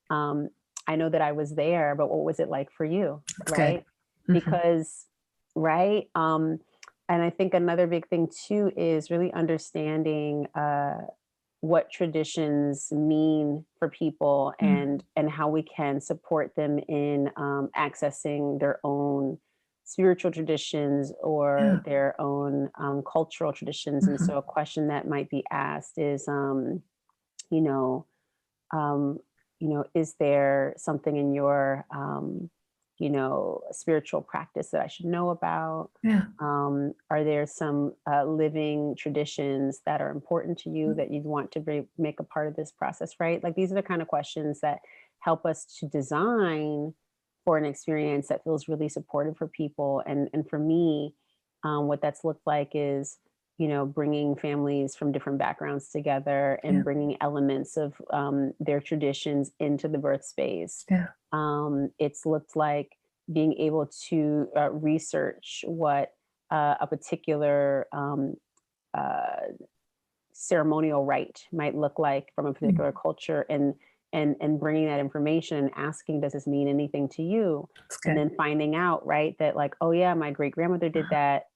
um, I know that I was there, but what was it like for you? That's good. Right? Because, right. And I think another big thing too is really understanding what traditions mean for people, and how we can support them in accessing their own spiritual traditions or their own cultural traditions. And so a question that might be asked is, you know, um, is there something in your, spiritual practice that I should know about? Yeah. Are there some living traditions that are important to you that you'd want to make a part of this process, right? Like these are the kind of questions that help us to design for an experience that feels really supportive for people. And for me, what that's looked like is, bringing families from different backgrounds together and Yeah. bringing elements of their traditions into the birth space. Yeah. It's looked like being able to research what a particular uh, ceremonial rite might look like from a particular culture, and bringing that information and asking, does this mean anything to you? That's And good. then finding out, right, that like, oh yeah, my great grandmother did that.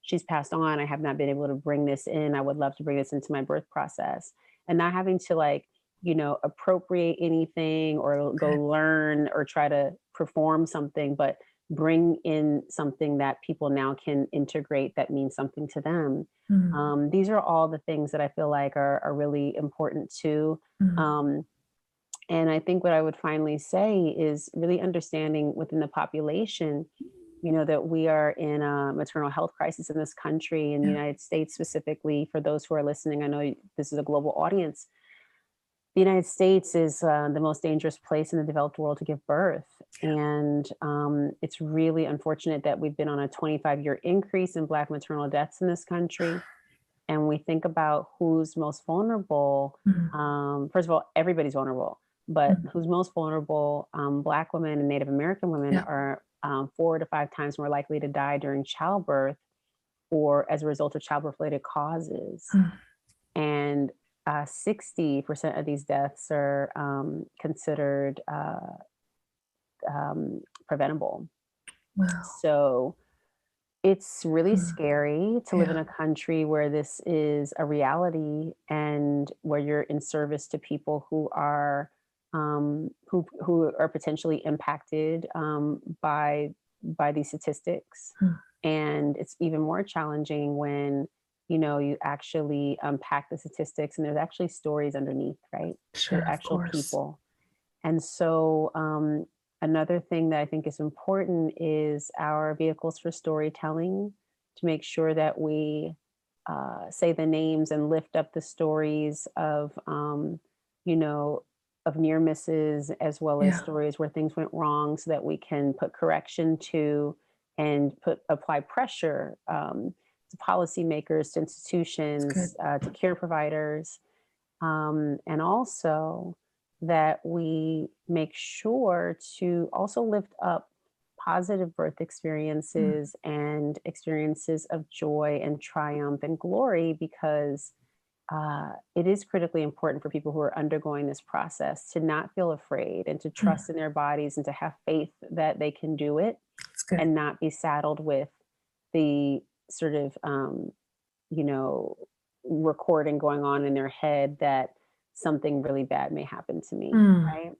She's passed on. I have not been able to bring this in. I would love to bring this into my birth process, and not having to like, appropriate anything or go Good. learn or try to perform something, but bring in something that people now can integrate that means something to them. These are all the things that I feel like are really important too. Um, and I think what I would finally say is really understanding within the population, that we are in a maternal health crisis in this country, in the Yeah. United States specifically. For those who are listening, I know this is a global audience. The United States is the most dangerous place in the developed world to give birth. And it's really unfortunate that we've been on a 25-year increase in Black maternal deaths in this country. And we think about who's most vulnerable. First of all, everybody's vulnerable, but who's most vulnerable? Black women and Native American women Yeah. are 4 to 5 times more likely to die during childbirth or as a result of childbirth related causes. And 60% of these deaths are considered preventable. Wow. So it's really scary to live in Yeah. a country where this is a reality, and where you're in service to people who are who are potentially impacted by these statistics. And it's even more challenging when you actually unpack the statistics, and there's actually stories underneath, right? Sure. They're Of actual course. people. And so Another thing that I think is important is our vehicles for storytelling, to make sure that we say the names and lift up the stories of, you know, of near misses, as well as Yeah. stories where things went wrong, so that we can put correction to and apply pressure to policymakers, to It's good. institutions, to care providers, and also that we make sure to also lift up positive birth Mm. experiences and experiences of joy and triumph and glory, because it is critically important for people who are undergoing this process to not feel afraid and to Mm. trust in their bodies and to have faith that they can do it, It's good. and not be saddled with the sort of you know, recording going on in their head that something really bad may happen to me, Mm. right?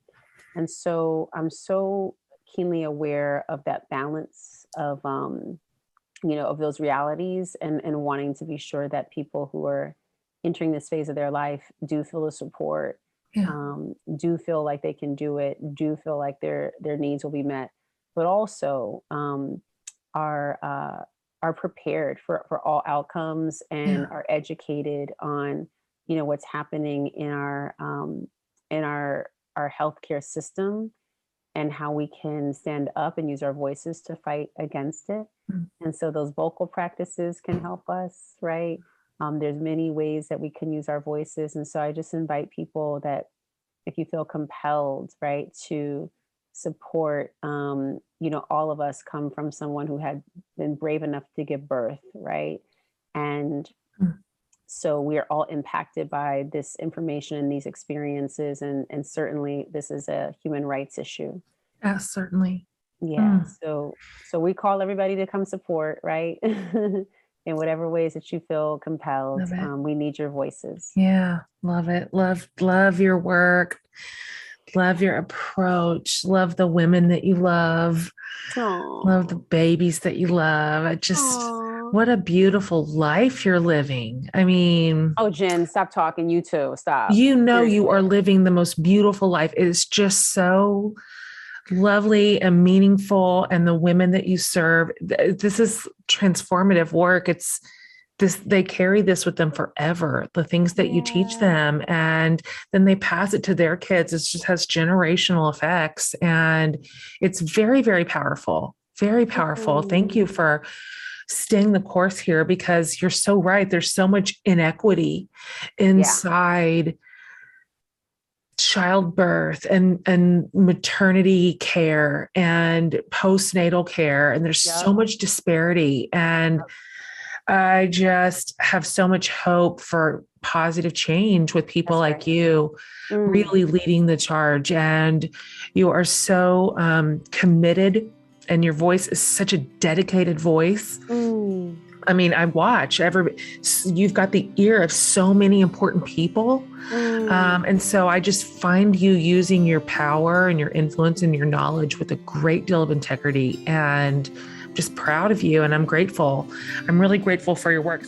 And so I'm so keenly aware of that balance of, of those realities, and wanting to be sure that people who are entering this phase of their life do feel the support, Yeah. do feel like they can do it, do feel like their needs will be met, but also are are prepared for all outcomes, and Yeah. are educated on, what's happening in our healthcare system, and how we can stand up and use our voices to fight against it. Mm. And so those vocal practices can help us, right? There's many ways that we can use our voices. And so I just invite people that, if you feel compelled, right, to support, all of us come from someone who had been brave enough to give birth, right? And Mm. so we are all impacted by this information and these experiences. And certainly this is a human rights issue. Yes, certainly. Yeah. Mm. So we call everybody to come support, right? In whatever ways that you feel compelled. Love it. We need your voices. Yeah. Love it. Love your work. Love your approach. Love the women that you love. Love the Oh, babies that you love. oh. What a beautiful life you're living. I mean, Oh, Jen, stop talking. You too. Stop. you are Seriously. living the most beautiful life. It is just so lovely and meaningful. And the women that you serve, this is transformative work. It's this, they carry this with them forever, the things that you teach Yeah. them, and then they pass it to their kids. It just has generational effects, and it's very, very powerful. Very powerful. Thank you Mm. for staying the course here, because you're so right. There's so much inequity Yeah. inside childbirth and maternity care and postnatal care, and there's so Yep. much disparity, and Yep. I just have so much hope for positive change with people That's like right. you Mm. really leading the charge. And you are so committed, and your voice is such a dedicated voice. Mm. I mean, I watch you've got the ear of so many important people. Mm. And so I just find you using your power and your influence and your knowledge with a great deal of integrity, and I'm just proud of you. And I'm grateful. I'm really grateful for your work.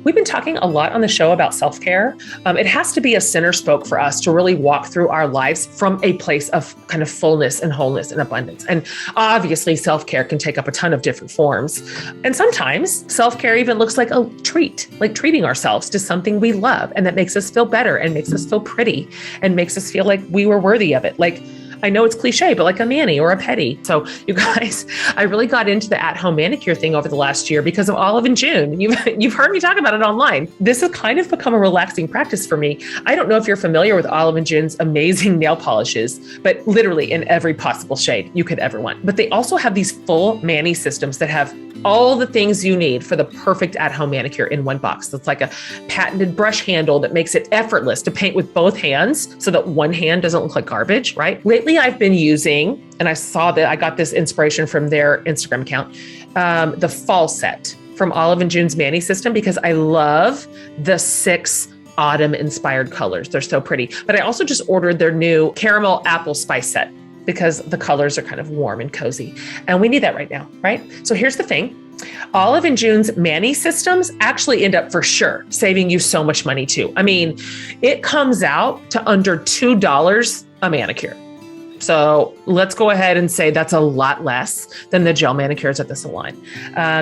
We've been talking a lot on the show about self-care. It has to be a center spoke for us to really walk through our lives from a place of kind of fullness and wholeness and abundance. And obviously self-care can take up a ton of different forms. And sometimes self-care even looks like a treat, like treating ourselves to something we love and that makes us feel better and makes us feel pretty and makes us feel like we were worthy of it. Like, I know it's cliche, but like a mani or a pedi. So you guys, I really got into the at-home manicure thing over the last year because of Olive and June. You've heard me talk about it online. This has kind of become a relaxing practice for me. I don't know if you're familiar with Olive and June's amazing nail polishes, but literally in every possible shade you could ever want. But they also have these full mani systems that have all the things you need for the perfect at-home manicure in one box. It's like a patented brush handle that makes it effortless to paint with both hands so that one hand doesn't look like garbage, right? Lately, I've been using, and I saw that I got this inspiration from their Instagram account, the fall set from Olive and June's Mani system, because I love the 6 autumn inspired colors. They're so pretty. But I also just ordered their new caramel apple spice set, because the colors are kind of warm and cozy. And we need that right now, right? So here's the thing. Olive and June's Mani systems actually end up for sure saving you so much money too. I mean, it comes out to under $2 a manicure. So let's go ahead and say that's a lot less than the gel manicures at the salon.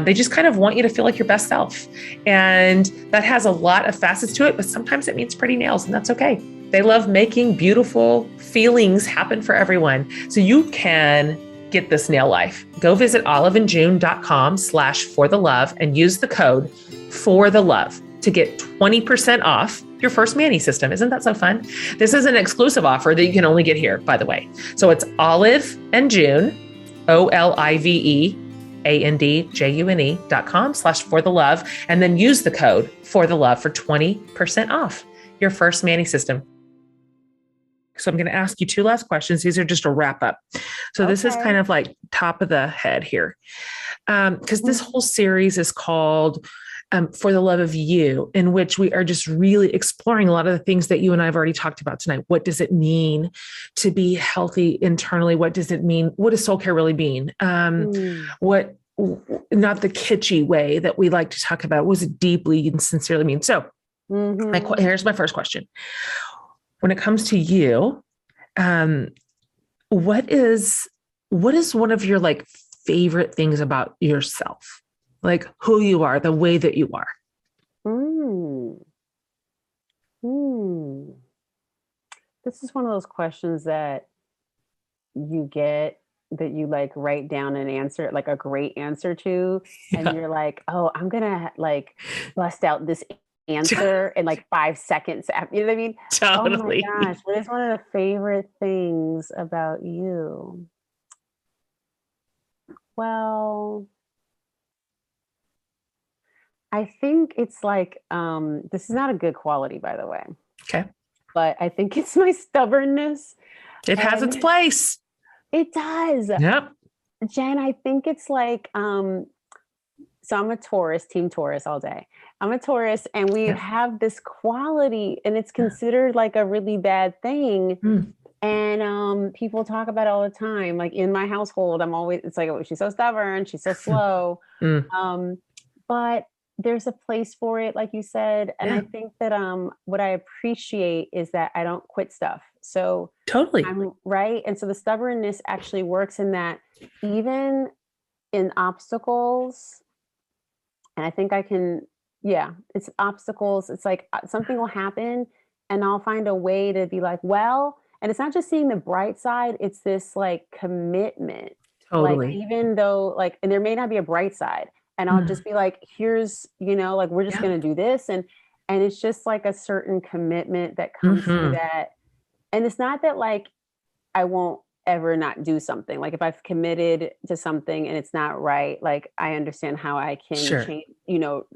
They just kind of want you to feel like your best self. And that has a lot of facets to it, but sometimes it means pretty nails, and that's okay. They love making beautiful feelings happen for everyone. So you can get this nail life. Go visit oliveandjune.com/forthelove and use the code FORTHELOVE to get 20% off your first Mani system. Isn't that so fun? This is an exclusive offer that you can only get here, by the way. So it's Olive and June, oliveandjune.com/forthelove, and then use the code FORTHELOVE for 20% off your first Mani system. So I'm going to ask you two last questions. These are just a wrap up. So this is kind of like top of the head here. Because this whole series is called For the Love of You, in which we are just really exploring a lot of the things that you and I have already talked about tonight. What does it mean to be healthy internally? What does it mean? What does soul care really mean? What, not the kitschy way that we like to talk about, what does it deeply and sincerely mean? So here's my first question. When it comes to you, what is one of your like favorite things about yourself? Like who you are, the way that you are. This is one of those questions that you get that you like write down an answer, like a great answer to, and you're like, oh, I'm gonna like bust out this answer in like 5 seconds after, you know what I mean? Totally. Oh my gosh, what is one of the favorite things about you? Well, I think it's like, this is not a good quality, by the way. Okay. But I think it's my stubbornness. It has its place. It does. Yep. Jen, I think it's like, so I'm a Taurus, team Taurus all day. I'm a Taurus, and we have this quality, and it's considered like a really bad thing. And people talk about it all the time. Like in my household, it's like, oh, she's so stubborn, she's so slow. But there's a place for it, like you said. And I think that what I appreciate is that I don't quit stuff. So totally. I'm right. And so the stubbornness actually works in that even in obstacles, and I think I can, it's obstacles. It's like something will happen and I'll find a way to be like, well, and it's not just seeing the bright side, it's this like commitment. Totally. Like, even though like, and there may not be a bright side, and I'll just be like, here's, like, we're just going to do this. And it's just like a certain commitment that comes through that. And it's not that like, I won't ever not do something. Like if I've committed to something and it's not right, like I understand how I can change,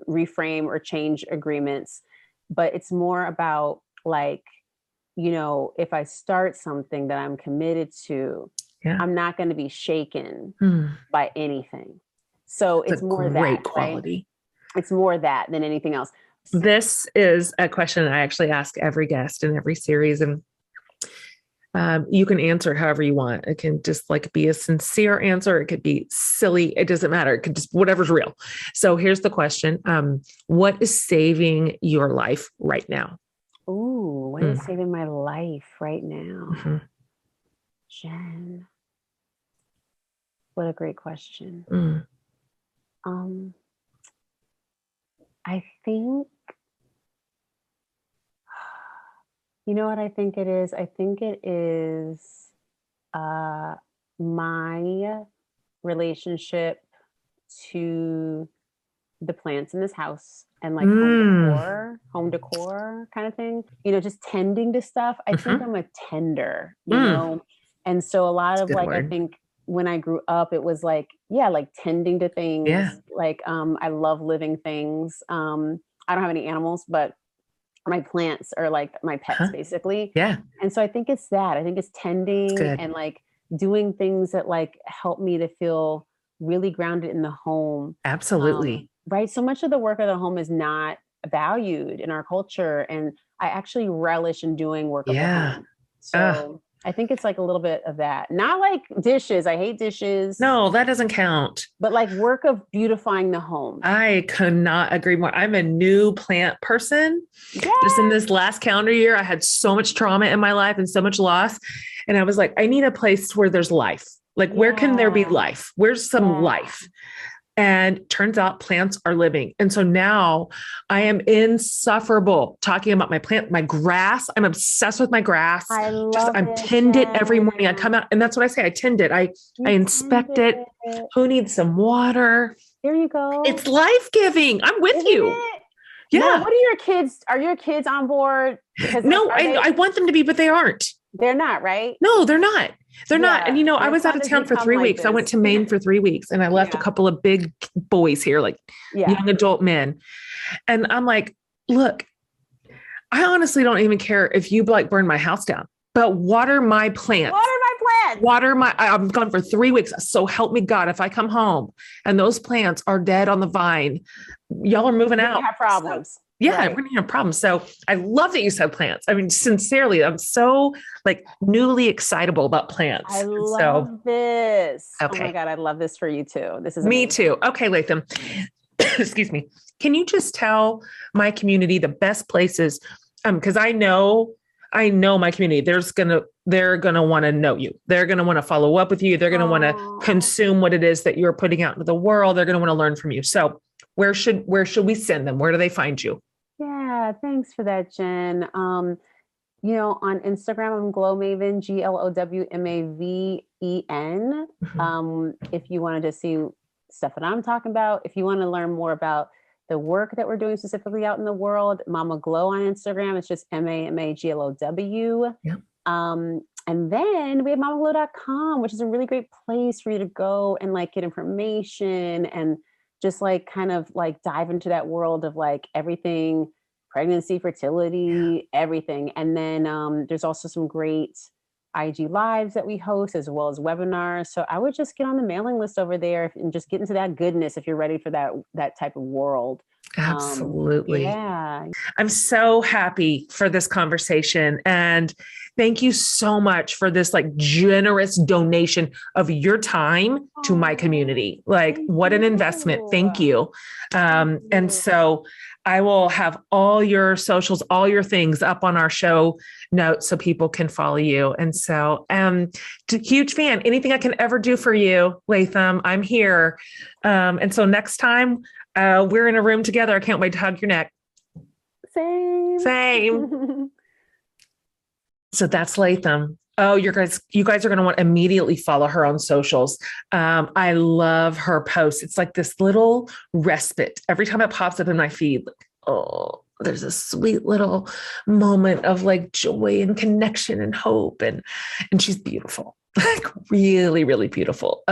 reframe or change agreements, but it's more about like, if I start something that I'm committed to, I'm not going to be shaken by anything. So it's more great quality. Right? It's more that than anything else. This is a question I actually ask every guest in every series, and you can answer it however you want. It can just like be a sincere answer. It could be silly. It doesn't matter. It could just whatever's real. So here's the question. What is saving your life right now? Ooh, what is saving my life right now? Jen, what a great question. I think, you know what I think it is? I think it is my relationship to the plants in this house and like home decor kind of thing, just tending to stuff. I think I'm a tender, and so a lot of like, word. I think when I grew up, it was like, like tending to things. Like, I love living things. I don't have any animals, but my plants are like my pets basically. And so I think it's that. I think it's tending and like doing things that like help me to feel really grounded in the home. Absolutely. Right. So much of the work of the home is not valued in our culture. And I actually relish in doing work of the home. So I think it's like a little bit of that. Not like dishes. I hate dishes. No, that doesn't count. But like work of beautifying the home. I could not agree more. I'm a new plant person. Yeah. Just in this last calendar year, I had so much trauma in my life and so much loss. And I was like, I need a place where there's life. Like, where can there be life? Where's some life? And turns out plants are living. And so now I am insufferable talking about my plant, my grass. I'm obsessed with my grass. I tend it every morning. I come out and that's what I say. I tend it. I inspect it. Who needs some water? There you go. It's life-giving. I'm with you. Yeah. Now, what are your kids? Are your kids on board? No, I want them to be, but they aren't. They're not, right? No, they're not. They're not. And I was out of town for 3 weeks. I went to Maine for 3 weeks and I left a couple of big boys here, like young adult men. And I'm like, look, I honestly don't even care if you like burn my house down, but water my plants. I'm gone for 3 weeks. So help me God, if I come home and those plants are dead on the vine, y'all are moving out. Have problems. So, yeah, we're going to have problems. So I love that you said plants. I mean, sincerely, I'm so like newly excitable about plants. I love this. Okay. Oh my God, I love this for you too. This is me amazing. too. Okay, Latham. Excuse me. Can you just tell my community the best places? Because I know my community. They're gonna want to know you. They're gonna want to follow up with you. They're gonna want to consume what it is that you're putting out into the world. They're gonna want to learn from you. So where should we send them? Where do they find you? Yeah, thanks for that, Jen. On Instagram, I'm Glow Maven, GLOWMAVEN. If you wanted to see stuff that I'm talking about, if you want to learn more about the work that we're doing specifically out in the world, Mama Glow on Instagram, it's just MAMAGLOW. Yep. And then we have mamaglow.com, which is a really great place for you to go and like get information and just like kind of like dive into that world of like everything, pregnancy, fertility, everything. And then there's also some great IG lives that we host as well as webinars. So I would just get on the mailing list over there and just get into that goodness if you're ready for that type of world. Absolutely. Yeah. I'm so happy for this conversation. And thank you so much for this like generous donation of your time to my community. Like what an investment. Thank you. And so I will have all your socials, all your things up on our show notes so people can follow you. And so huge fan. Anything I can ever do for you, Latham, I'm here. And so next time we're in a room together, I can't wait to hug your neck. Same. So that's Latham. Oh, you guys are going to want to immediately follow her on socials. I love her posts. It's like this little respite. Every time it pops up in my feed, oh, there's a sweet little moment of like joy and connection and hope. And she's beautiful, like really, really beautiful.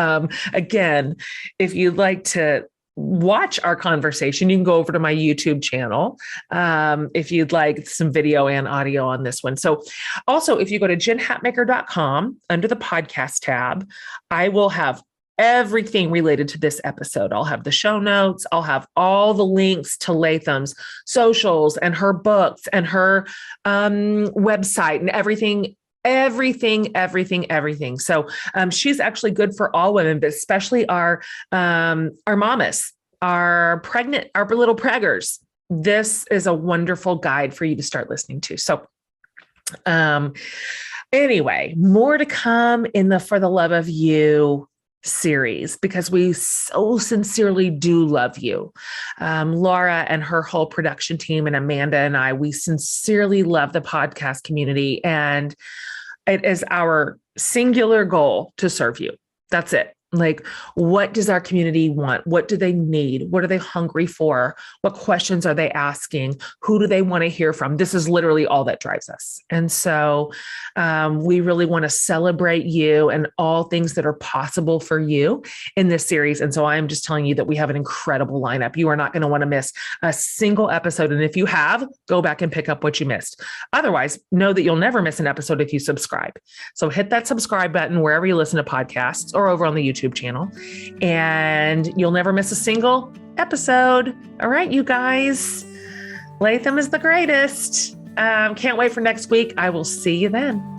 Again, if you'd like to watch our conversation, you can go over to my YouTube channel if you'd like some video and audio on this one. So also, if you go to jenhatmaker.com under the podcast tab, I will have everything related to this episode. I'll have the show notes. I'll have all the links to Latham's socials and her books and her website and everything. So she's actually good for all women, but especially our mamas, our little preggers. This is a wonderful guide for you to start listening to. So anyway, more to come in the For the Love of You series, because we so sincerely do love you. Laura and her whole production team and Amanda and I, we sincerely love the podcast community, and it is our singular goal to serve you. That's it. Like, what does our community want? What do they need? What are they hungry for? What questions are they asking? Who do they want to hear from? This is literally all that drives us. And so we really want to celebrate you and all things that are possible for you in this series. And so I'm just telling you that we have an incredible lineup. You are not going to want to miss a single episode. And if you have, go back and pick up what you missed. Otherwise, know that you'll never miss an episode if you subscribe. So hit that subscribe button wherever you listen to podcasts or over on the YouTube channel, and you'll never miss a single episode. All right, you guys, Latham is the greatest. Can't wait for next week. I will see you then.